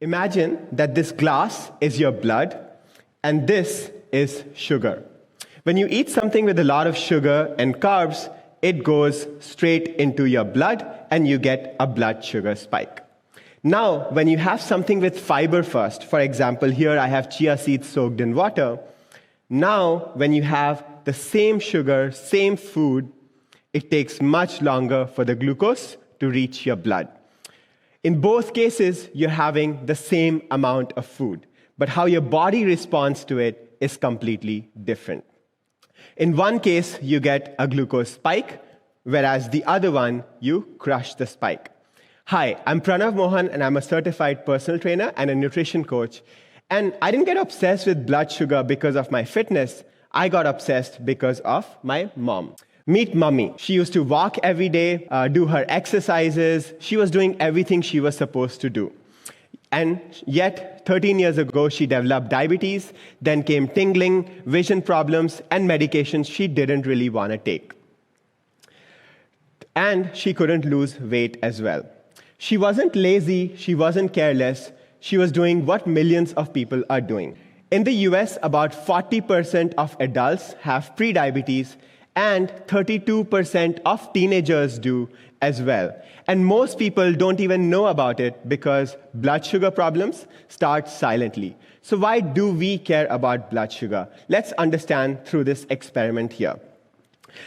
Imagine that this glass is your blood and this is sugar. When you eat something with a lot of sugar and carbs, it goes straight into your blood and you get a blood sugar spike. Now, when you have something with fiber first, for example, here I have chia seeds soaked in water. Now, when you have the same sugar, same food, it takes much longer for the glucose to reach your blood. In both cases, you're having the same amount of food, but how your body responds to it is completely different. In one case, you get a glucose spike, whereas the other one, you crush the spike. Hi, I'm Pranav Mohan, and I'm a certified personal trainer and a nutrition coach. And I didn't get obsessed with blood sugar because of my fitness. I got obsessed because of my mom. Meet Mummy. She used to walk every day, do her exercises. She was doing everything she was supposed to do. And yet, 13 years ago, she developed diabetes, then came tingling, vision problems, and medications she didn't really want to take. And she couldn't lose weight as well. She wasn't lazy, she wasn't careless, she was doing what millions of people are doing. In the US, about 40% of adults have prediabetes, and 32% of teenagers do as well. And most people don't even know about it because blood sugar problems start silently. So why do we care about blood sugar? Let's understand through this experiment here.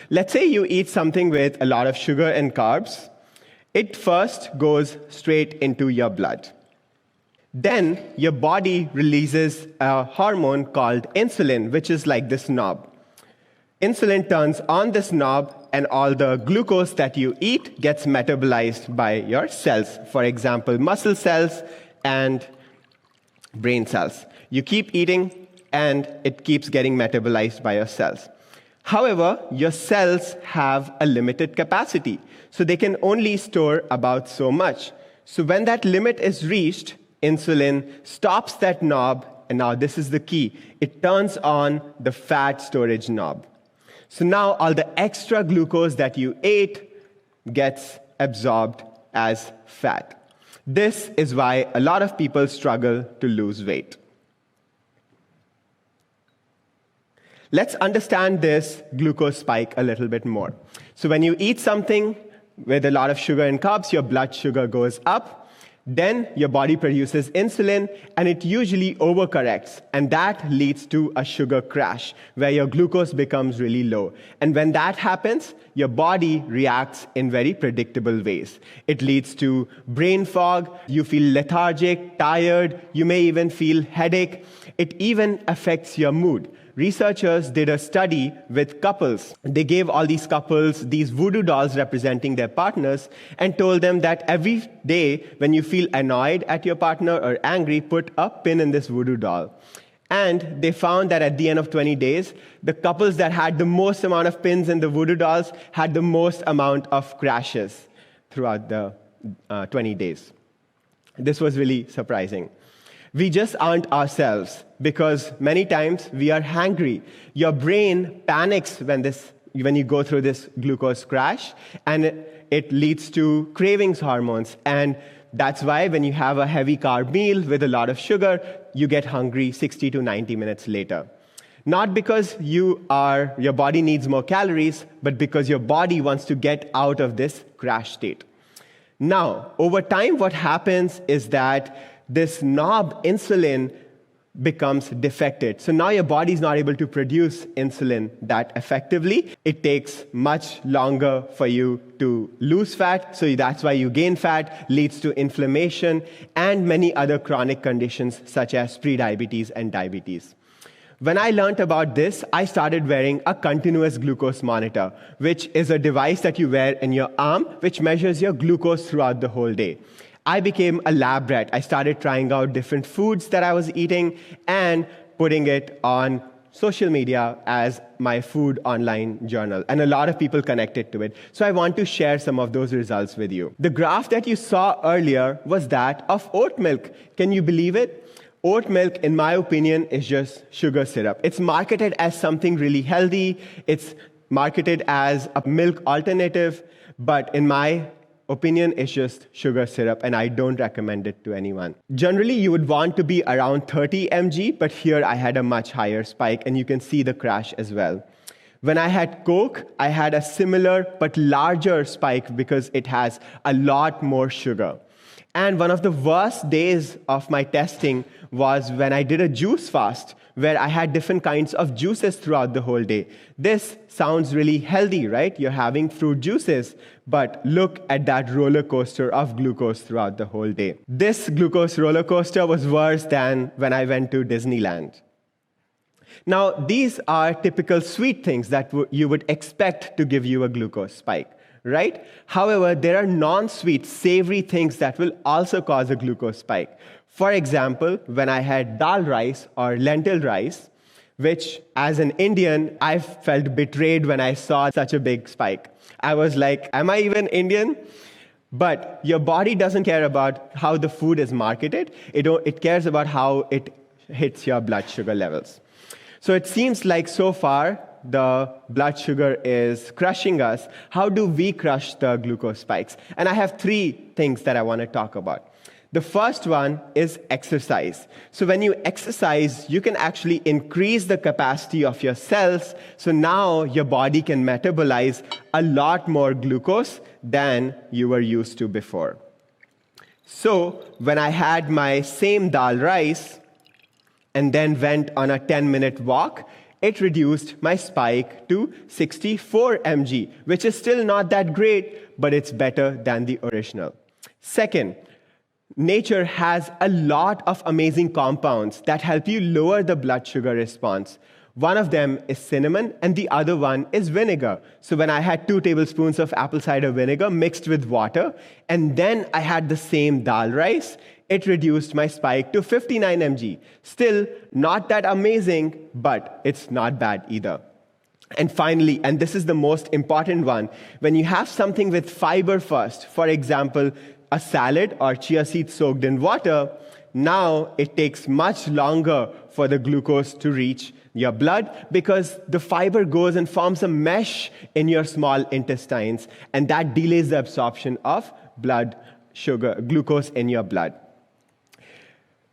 Let's say you eat something with a lot of sugar and carbs. It first goes straight into your blood. Then your body releases a hormone called insulin, which is like this knob. Insulin turns on this knob, and all the glucose that you eat gets metabolized by your cells. For example, muscle cells and brain cells. You keep eating, and it keeps getting metabolized by your cells. However, your cells have a limited capacity, so they can only store about so much. So when that limit is reached, insulin stops that knob, and now this is the key. It turns on the fat storage knob. So now all the extra glucose that you ate gets absorbed as fat. This is why a lot of people struggle to lose weight. Let's understand this glucose spike a little bit more. So when you eat something with a lot of sugar and carbs, your blood sugar goes up. Then your body produces insulin, and it usually overcorrects, and that leads to a sugar crash, where your glucose becomes really low. And when that happens, your body reacts in very predictable ways. It leads to brain fog, you feel lethargic, tired, you may even feel headache. It even affects your mood. Researchers did a study with couples. They gave all these couples these voodoo dolls representing their partners and told them that every day when you feel annoyed at your partner or angry, put a pin in this voodoo doll. And they found that at the end of 20 days, the couples that had the most amount of pins in the voodoo dolls had the most amount of crashes throughout the 20 days. This was really surprising. We just aren't ourselves because many times we are hangry. Your brain panics when you go through this glucose crash, and it leads to cravings hormones. And that's why when you have a heavy carb meal with a lot of sugar, you get hungry 60 to 90 minutes later. Not because your body needs more calories, but because your body wants to get out of this crash state. Now, over time, what happens is that this knob, insulin, becomes defected. So now your body is not able to produce insulin that effectively. It takes much longer for you to lose fat, so that's why you gain fat, leads to inflammation, and many other chronic conditions such as prediabetes and diabetes. When I learned about this, I started wearing a continuous glucose monitor, which is a device that you wear in your arm, which measures your glucose throughout the whole day. I became a lab rat. I started trying out different foods that I was eating and putting it on social media as my food online journal. And a lot of people connected to it. So I want to share some of those results with you. The graph that you saw earlier was that of oat milk. Can you believe it? Oat milk, in my opinion, is just sugar syrup. It's marketed as something really healthy. It's marketed as a milk alternative. But in my opinion is just sugar syrup, and I don't recommend it to anyone. Generally, you would want to be around 30 mg, but here I had a much higher spike, and you can see the crash as well. When I had Coke, I had a similar but larger spike because it has a lot more sugar. And one of the worst days of my testing was when I did a juice fast, where I had different kinds of juices throughout the whole day. This sounds really healthy, right? You're having fruit juices, but look at that roller coaster of glucose throughout the whole day. This glucose roller coaster was worse than when I went to Disneyland. Now, these are typical sweet things that you would expect to give you a glucose spike, right? However, there are non-sweet, savory things that will also cause a glucose spike. For example, when I had dal rice or lentil rice, which as an Indian, I felt betrayed when I saw such a big spike. I was like, am I even Indian? But your body doesn't care about how the food is marketed. It cares about how it hits your blood sugar levels. So it seems like so far, the blood sugar is crushing us. How do we crush the glucose spikes? And I have 3 things that I want to talk about. The first one is exercise. So when you exercise, you can actually increase the capacity of your cells. So now your body can metabolize a lot more glucose than you were used to before. So when I had my same dal rice and then went on a 10-minute walk, it reduced my spike to 64 mg, which is still not that great, but it's better than the original. Second, nature has a lot of amazing compounds that help you lower the blood sugar response. One of them is cinnamon, and the other one is vinegar. So when I had 2 tablespoons of apple cider vinegar mixed with water, and then I had the same dal rice, it reduced my spike to 59 mg. Still not that amazing, but it's not bad either. And finally, and this is the most important one, when you have something with fiber first, for example, a salad or chia seeds soaked in water, now it takes much longer for the glucose to reach your blood because the fiber goes and forms a mesh in your small intestines, and that delays the absorption of glucose in your blood.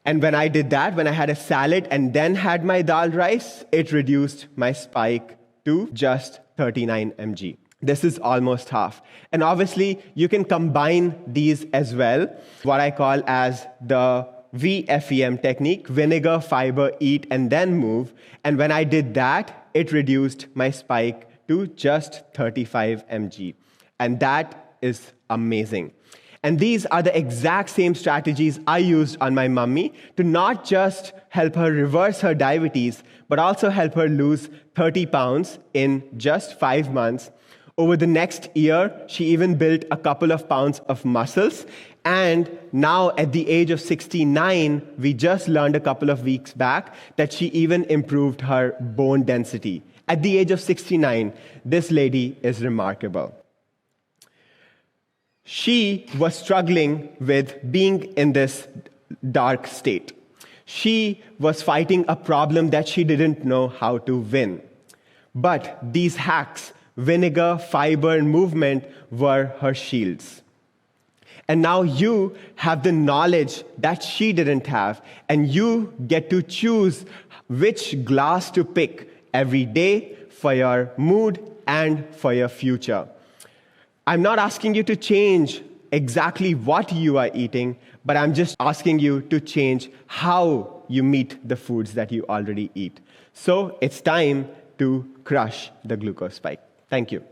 And when I did that, when I had a salad and then had my dal rice, it reduced my spike to just 39 mg. This is almost half. And obviously, you can combine these as well, what I call as the VFEM technique, vinegar, fiber, eat, and then move. And when I did that, it reduced my spike to just 35 mg. And that is amazing. And these are the exact same strategies I used on my mummy to not just help her reverse her diabetes, but also help her lose 30 pounds in just 5 months. Over the next year, she even built a couple of pounds of muscles. And now at the age of 69, we just learned a couple of weeks back that she even improved her bone density. At the age of 69, this lady is remarkable. She was struggling with being in this dark state. She was fighting a problem that she didn't know how to win. But these hacks, vinegar, fiber, and movement, were her shields. And now you have the knowledge that she didn't have, and you get to choose which glass to pick every day for your mood and for your future. I'm not asking you to change exactly what you are eating, but I'm just asking you to change how you meet the foods that you already eat. So it's time to crush the glucose spike. Thank you.